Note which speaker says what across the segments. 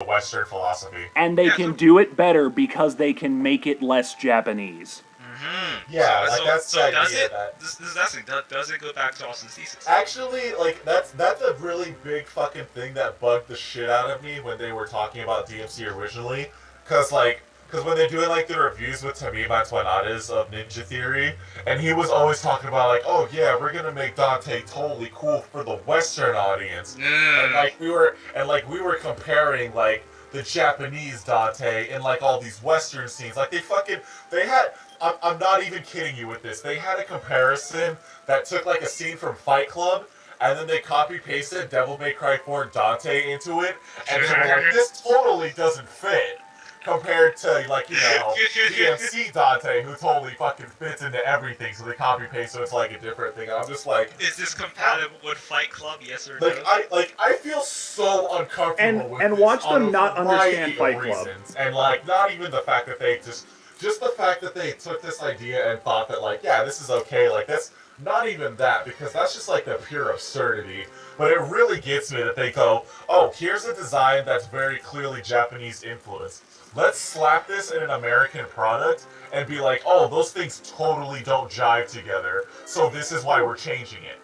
Speaker 1: Western philosophy.
Speaker 2: And they can do it better because they can make it less Japanese.
Speaker 3: Mm-hmm.
Speaker 1: Yeah, that's the idea.
Speaker 3: Does it go back to Austin's thesis?
Speaker 1: Actually, that's a really big fucking thing that bugged the shit out of me when they were talking about DMC originally, because when they're doing the reviews with Tamima Twanades of Ninja Theory, and he was always talking about oh yeah, we're gonna make Dante totally cool for the Western audience, and we were comparing the Japanese Dante and all these Western scenes, they had. I'm not even kidding you with this. They had a comparison that took a scene from Fight Club, and then they copy-pasted Devil May Cry 4 Dante into it, and they were like, this totally doesn't fit, compared to, DMC Dante, who totally fucking fits into everything, so they copy-paste, so it's a different thing. I'm just like...
Speaker 3: Is this compatible with Fight Club, yes or no?
Speaker 1: I feel so uncomfortable with this.
Speaker 2: And watch them not understand Fight Club.
Speaker 1: And, not even the fact that they just the fact that they took this idea and thought that, yeah, this is okay, that's not even that, because that's just, the pure absurdity. But it really gets me that they go, oh, here's a design that's very clearly Japanese influence. Let's slap this in an American product and be like, oh, those things totally don't jive together, so this is why we're changing it.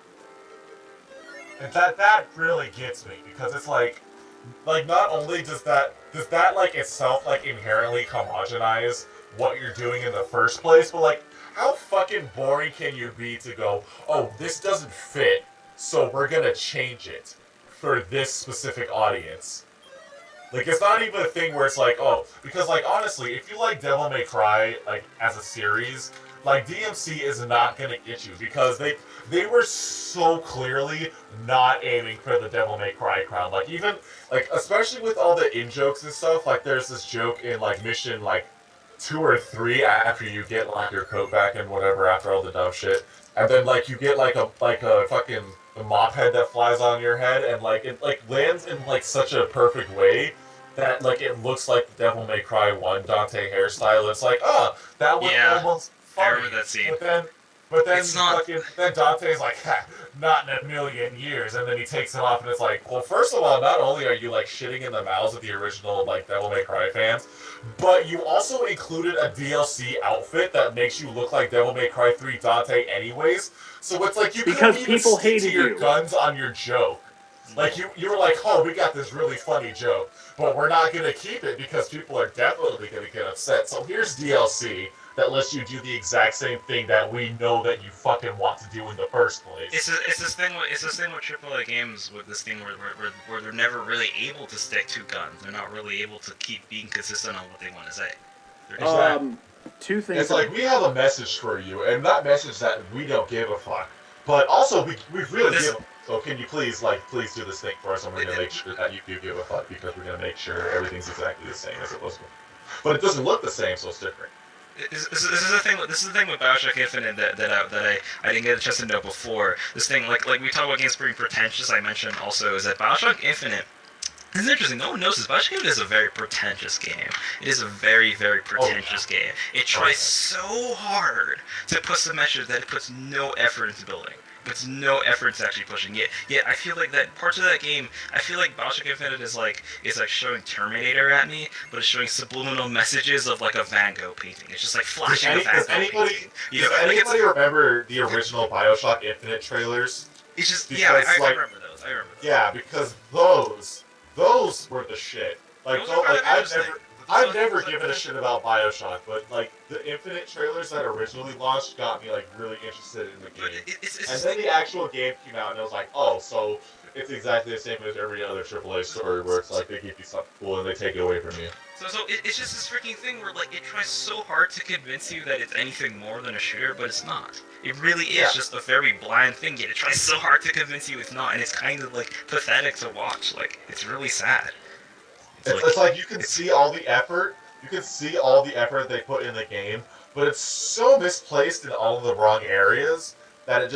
Speaker 1: And that really gets me, because it's not only does that itself, inherently homogenize what you're doing in the first place, but how fucking boring can you be to go, oh, this doesn't fit, so we're gonna change it for this specific audience. It's not even a thing where it's oh, because honestly, if you like Devil May Cry as a series, DMC is not gonna get you, because they were so clearly not aiming for the Devil May Cry crowd. Even especially with all the in-jokes and stuff, there's this joke in mission 2 or 3 after you get your coat back and whatever, after all the dumb shit, and then you get a fucking mop head that flies on your head, and it lands in such a perfect way that it looks like the Devil May Cry 1 Dante hairstyle. It's that was almost funny.
Speaker 3: I remember that scene.
Speaker 1: But then
Speaker 3: It's not...
Speaker 1: then Dante's not in a million years, and then he takes it off, and it's well, first of all, not only are you shitting in the mouths of the original Devil May Cry fans, but you also included a DLC outfit that makes you look like Devil May Cry 3 Dante anyways. So it's you
Speaker 2: because
Speaker 1: couldn't even
Speaker 2: people
Speaker 1: stick
Speaker 2: hated
Speaker 1: to your
Speaker 2: you.
Speaker 1: guns on your joke. You were oh, we got this really funny joke, but we're not gonna keep it because people are definitely gonna get upset. So here's DLC that lets you do the exact same thing that we know that you fucking want to do in the first place.
Speaker 3: It's this thing with AAA games, with this thing where they're never really able to stick to guns. They're not really able to keep being consistent on what they want to say.
Speaker 2: Two things.
Speaker 1: It's we have a message for you, and that message that we don't give a fuck. But also, we really give. So can you please do this thing for us, and we're gonna make sure that you do give a fuck, because we're gonna make sure everything's exactly the same as it was. But it doesn't look the same, so it's different.
Speaker 3: This is the thing. This is the thing with BioShock Infinite that I didn't get a chance to know before. This thing, like we talk about games being pretentious. I mentioned also is that BioShock Infinite. It's interesting. No one knows this. BioShock Infinite is a very pretentious game. It is a very, very pretentious game. It tries so hard to push the message that it puts no effort into building. Puts no effort into actually pushing it. Yet I feel that parts of that game, I feel BioShock Infinite is showing Terminator at me, but it's showing subliminal messages of a Van Gogh painting. It's just flashing a Van Gogh painting.
Speaker 1: Does anybody remember the original BioShock Infinite trailers?
Speaker 3: It's just I remember those.
Speaker 1: Yeah, because those were the shit. I've never given a shit about BioShock, but the Infinite trailers that originally launched got me really interested in the game. And then the actual game came out, and I was oh, so it's exactly the same as every other AAA story where it's they give you something cool and they take it away from you.
Speaker 3: So it's just this freaking thing where it tries so hard to convince you that it's anything more than a shooter, but it's not. It really is just a very blind thing. Yet it tries so hard to convince you it's not, and it's kind of pathetic to watch. It's really sad.
Speaker 1: It's you can see all the effort. You can see all the effort they put in the game, but it's so misplaced in all of the wrong areas that it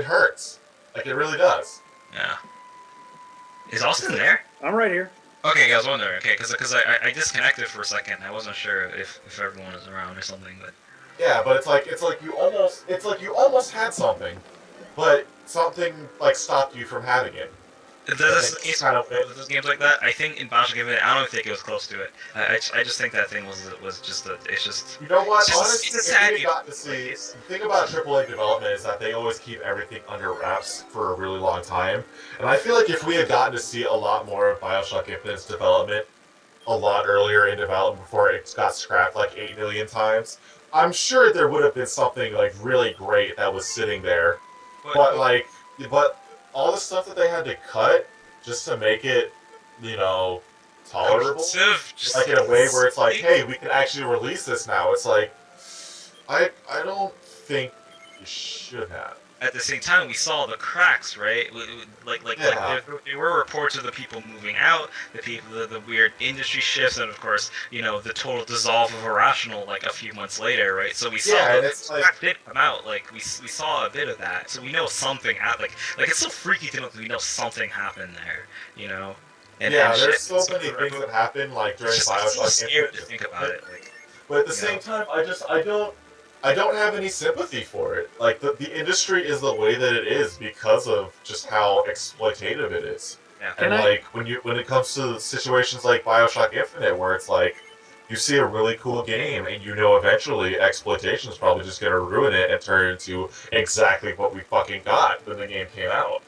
Speaker 1: hurts. It really does.
Speaker 3: Yeah. Is Austin there?
Speaker 2: I'm right here.
Speaker 3: Okay, I was wondering. Okay, because I disconnected for a second. I wasn't sure if everyone was around or something, but.
Speaker 1: Yeah, but you almost had something, but something stopped you from having it.
Speaker 3: That's the case with those games like that. I think in Bioshock Infinite, I don't think it was close to it. I just think that thing was just a, it's just
Speaker 1: You know what?
Speaker 3: it's just
Speaker 1: Honestly,
Speaker 3: it's a
Speaker 1: if
Speaker 3: sad
Speaker 1: we
Speaker 3: game.
Speaker 1: got to see, the thing about AAA development is that they always keep everything under wraps for a really long time. And I feel like if we had gotten to see a lot more of Bioshock Infinite's development a lot earlier in development before it got scrapped like 8 million times, I'm sure there would have been something like really great that was sitting there. But
Speaker 3: But
Speaker 1: like, but all the stuff that they had to cut just to make it, you know, tolerable,
Speaker 3: just
Speaker 1: like in a way where it's like, hey, we can actually release this now. It's like, I don't think you should have.
Speaker 3: at the same time, we saw the cracks, right?
Speaker 1: Yeah.
Speaker 3: There were reports of the people moving out, the weird industry shifts, and of course, the total dissolve of Irrational like a few months later, right? So we saw
Speaker 1: Yeah, and
Speaker 3: the
Speaker 1: it's like,
Speaker 3: cracks did come out, like we saw a bit of that, so we know something happened. Like it's so freaky to know that we know something happened there, you know.
Speaker 1: yeah,
Speaker 3: And
Speaker 1: there's
Speaker 3: shit,
Speaker 1: so many things that happen like during
Speaker 3: it's so
Speaker 1: Bioshock
Speaker 3: scary
Speaker 1: Infinite.
Speaker 3: to think about it, like
Speaker 1: But at the
Speaker 3: you know.
Speaker 1: same time, I don't have any sympathy for it. Like the industry is the way that it is because of just how exploitative it is.
Speaker 3: Yeah.
Speaker 1: And like when it comes to situations like Bioshock Infinite, where it's like you see a really cool game and you know eventually exploitation is probably just gonna ruin it and turn it into exactly what we fucking got when the game came out.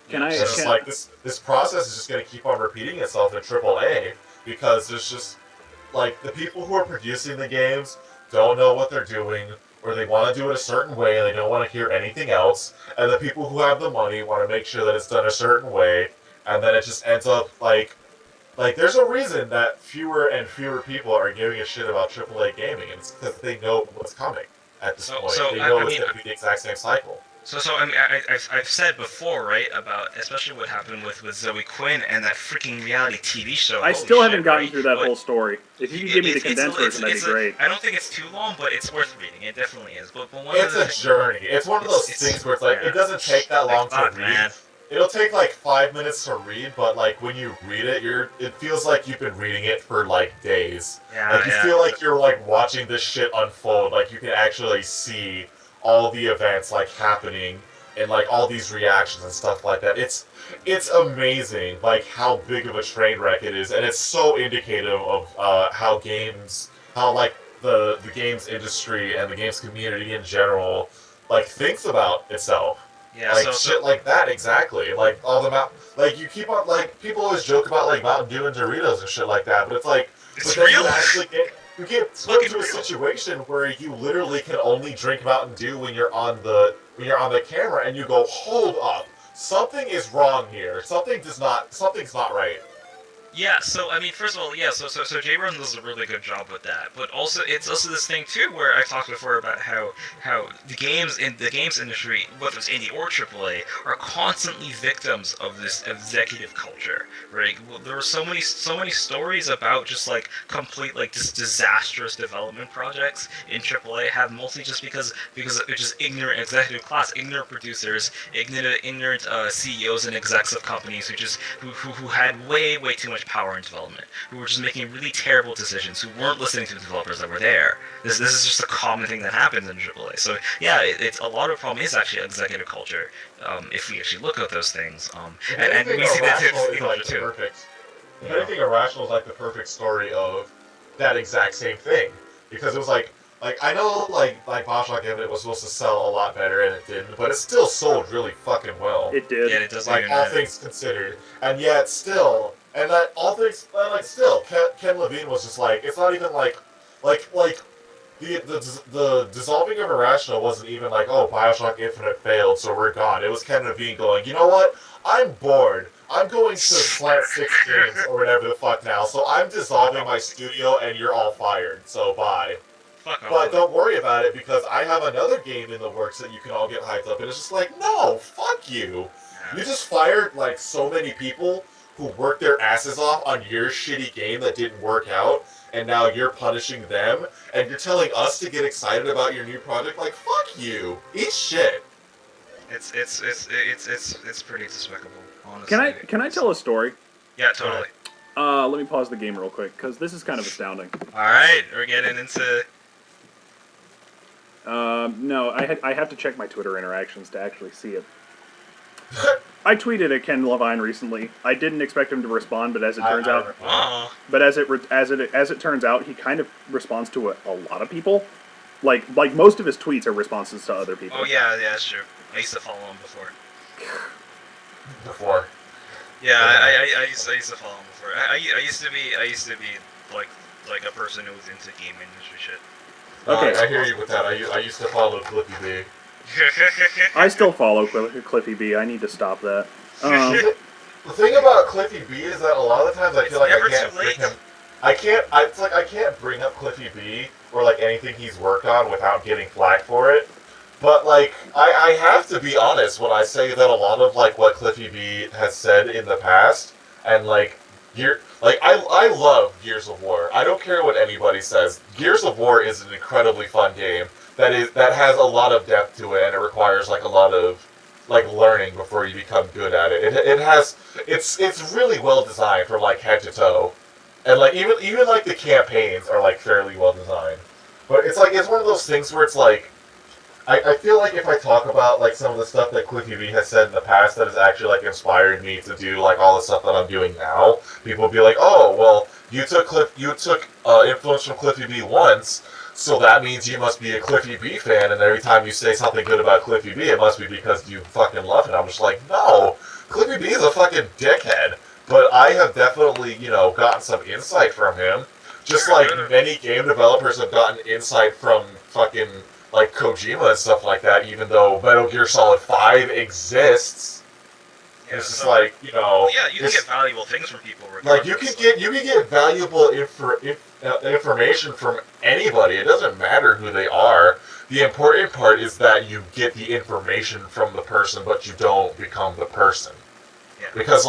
Speaker 2: Can I?
Speaker 1: And it's like this process is just gonna keep on repeating itself in AAA because there's just like the people who are producing the games don't know what they're doing, or they want to do it a certain way and they don't want to hear anything else, and the people who have the money want to make sure that it's done a certain way, and then it just ends up like there's a reason that fewer and fewer people are giving a shit about AAA gaming, and it's because they know what's coming at this point. They know it's going to be the exact same cycle.
Speaker 3: So I mean, I've said before, right, about especially what happened with Zoe Quinn and that freaking reality TV show.
Speaker 2: I
Speaker 3: Holy
Speaker 2: still haven't
Speaker 3: shit,
Speaker 2: gotten
Speaker 3: right?
Speaker 2: through that
Speaker 3: But
Speaker 2: whole story. If you could give me the condensed version, that'd be great.
Speaker 3: I don't think it's too long, but it's worth reading. It definitely is. But one
Speaker 1: It's
Speaker 3: of the
Speaker 1: a journey. It's one of those things where it's like it doesn't take that long to read.
Speaker 3: Man.
Speaker 1: It'll take like 5 minutes to read, but like when you read it, it feels like you've been reading it for like days.
Speaker 3: Yeah,
Speaker 1: Like you feel like you're like watching this shit unfold. Like you can actually see all the events like happening and like all these reactions and stuff like that. It's amazing like how big of a train wreck it is, and it's so indicative of how like the games industry and the games community in general like thinks about itself.
Speaker 3: Yeah,
Speaker 1: Like shit like that, exactly. Like all the like you keep on like people always joke about like Mountain Dew and Doritos and shit like that, but it's like
Speaker 3: It's
Speaker 1: but then
Speaker 3: real.
Speaker 1: you get put into a situation where you literally can only drink Mountain Dew when you're on the camera, and you go, hold up, something is wrong here. Something's not right.
Speaker 3: Yeah, so I mean, first of all, yeah, so Jay Run does a really good job with that, but also it's also this thing too where I talked before about how the games industry, whether it's indie or AAA, are constantly victims of this executive culture, right? Well, there are so many stories about just like complete like just disastrous development projects in AAA have mostly just because it's just ignorant executive class, ignorant producers, ignorant CEOs and execs of companies who had way too much power in development, who were just making really terrible decisions, who weren't listening to the developers that were there. This is just a common thing that happens in AAA. So yeah, it's a lot of the problem is actually executive culture. If we actually look at those things, and we see that in culture too.
Speaker 1: If anything, Irrational is like the perfect story of that exact same thing, because it was like I know like Bioshock Infinite was supposed to sell a lot better and it didn't, but it still sold really fucking well.
Speaker 2: It did.
Speaker 3: Yeah, it does.
Speaker 1: Like all things considered, and yet still, and that all things like still, Ken Levine was just like it's not even like the dissolving of Irrational wasn't even like, oh, Bioshock Infinite failed, so we're gone. It was Ken Levine going, you know what? I'm bored. I'm going to Slant 6 Games or whatever the fuck now, so I'm dissolving my studio and you're all fired, so bye. But don't worry about it because I have another game in the works that you can all get hyped up, and it's just like, no, fuck you. You just fired like so many people who worked their asses off on your shitty game that didn't work out, and now you're punishing them, and you're telling us to get excited about your new project. Like, fuck you. Eat shit.
Speaker 3: It's pretty despicable, honestly.
Speaker 2: Can I tell a story?
Speaker 3: Yeah, totally.
Speaker 2: Let me pause the game real quick because this is kind of astounding.
Speaker 3: All right, we're getting into.
Speaker 2: No, I have to check my Twitter interactions to actually see it. I tweeted at Ken Levine recently. I didn't expect him to respond, but as it turns out, as it turns out, he kind of responds to a lot of people. Like most of his tweets are responses to other people.
Speaker 3: Oh yeah, that's true. I used to follow him before. Yeah, I used to follow him before. I used to be like a person who was into game industry shit.
Speaker 2: Okay.
Speaker 1: I hear you with that. I used to follow Clippy B.
Speaker 2: I still follow Cliffy B. I need to stop that.
Speaker 1: The thing about Cliffy B is that a lot of the times I feel like I can't bring him. I can't bring up Cliffy B or like anything he's worked on without getting flack for it. But like I have to be honest when I say that a lot of like what Cliffy B has said in the past and like I love Gears of War. I don't care what anybody says. Gears of War is an incredibly fun game that has a lot of depth to it and it requires like a lot of like learning before you become good at it. It's really well designed from like head to toe. And like even like the campaigns are like fairly well designed. But it's like it's one of those things where it's like I feel like if I talk about like some of the stuff that Cliffy B has said in the past that has actually like inspired me to do like all the stuff that I'm doing now, people will be like, oh well, you took influence from Cliffy B once, so that means you must be a Cliffy B fan, and every time you say something good about Cliffy B, it must be because you fucking love it. I'm just like, no, Cliffy B is a fucking dickhead, but I have definitely gotten some insight from him, just like many game developers have gotten insight from fucking like Kojima and stuff like that, even though Metal Gear Solid 5 exists. Yeah, it's just like,
Speaker 3: yeah, you can get valuable things from people.
Speaker 1: Like you can get valuable information from anybody. It doesn't matter who they are. The important part is that you get the information from the person, but you don't become the person.
Speaker 3: Yeah.
Speaker 1: Because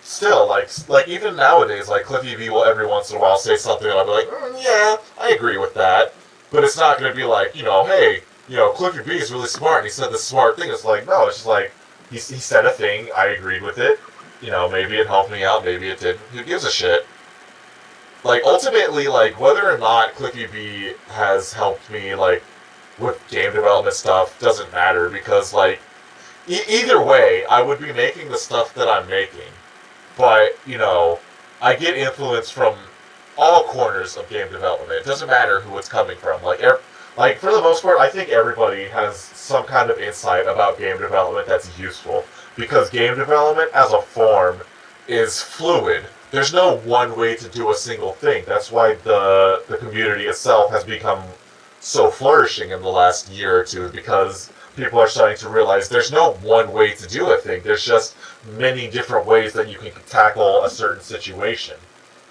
Speaker 1: still, like even nowadays, like Cliffy B will every once in a while say something and I'll be like, yeah, I agree with that. But it's not going to be like, hey, Cliffy B is really smart and he said this smart thing. It's like, no, it's just like, he said a thing, I agreed with it. Maybe it helped me out, maybe it didn't. Who gives a shit? Like, ultimately, like, whether or not Cliffy B has helped me, like, with game development stuff doesn't matter because, like, either way, I would be making the stuff that I'm making. But, I get influence from all corners of game development. It doesn't matter who it's coming from. Like for the most part, I think everybody has some kind of insight about game development that's useful. Because game development as a form is fluid. There's no one way to do a single thing. That's why the community itself has become so flourishing in the last year or two, because people are starting to realize there's no one way to do a thing. There's just many different ways that you can tackle a certain situation.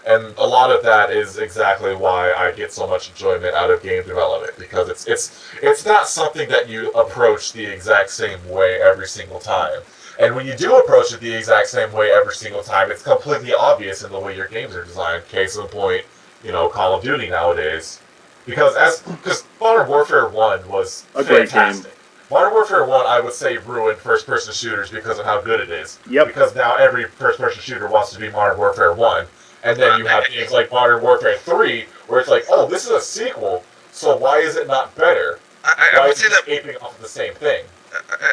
Speaker 1: And a lot of that is exactly why I get so much enjoyment out of game development, because it's not something that you approach the exact same way every single time. And when you do approach it the exact same way every single time, it's completely obvious in the way your games are designed. Case in point, Call of Duty nowadays. Because Modern Warfare 1 was
Speaker 2: a great
Speaker 1: fantastic.
Speaker 2: game.
Speaker 1: Modern Warfare 1, I would say, ruined first-person shooters because of how good it is.
Speaker 2: Yep.
Speaker 1: Because now every first-person shooter wants to be Modern Warfare 1. And then you have games like Modern Warfare 3, where it's like, oh, this is a sequel, so why is it not better? Why is it just aping off of the same thing?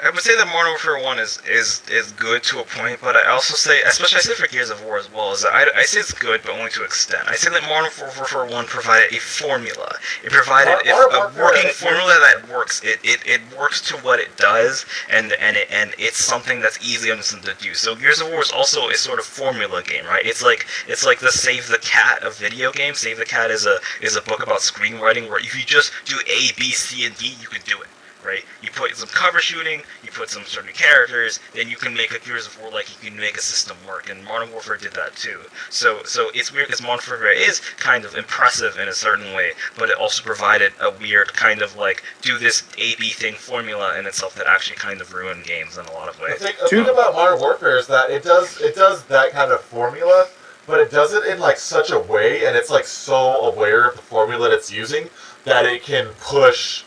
Speaker 3: I would say that Modern Warfare 1 is good to a point, but I also say, especially I say for Gears of War as well, is that I say it's good, but only to an extent. I say that Modern Warfare 1 provided a formula. It provided a working formula that works. It works to what it does, and it's something that's easily understood to do. So Gears of War is also a sort of formula game, right? It's like the Save the Cat of video games. Save the Cat is a book about screenwriting where if you just do A, B, C, and D, you can do it. Right? You put some cover shooting, you put some certain characters, then you can make a Gears of War like you can make a system work, and Modern Warfare did that too. So it's weird because Modern Warfare is kind of impressive in a certain way, but it also provided a weird kind of like do this A-B thing formula in itself that actually kind of ruined games in a lot of ways.
Speaker 1: The thing about Modern Warfare is that it does that kind of formula, but it does it in like such a way, and it's like so aware of the formula it's using that it can push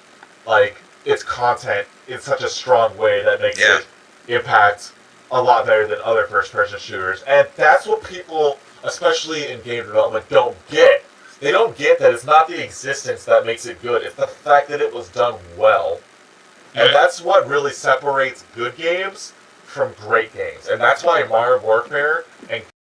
Speaker 1: like its content in such a strong way that makes it impact a lot better than other first-person shooters. And that's what people, especially in game development, don't get. They don't get that it's not the existence that makes it good. It's the fact that it was done well. And that's what really separates good games from great games. And that's why Modern Warfare and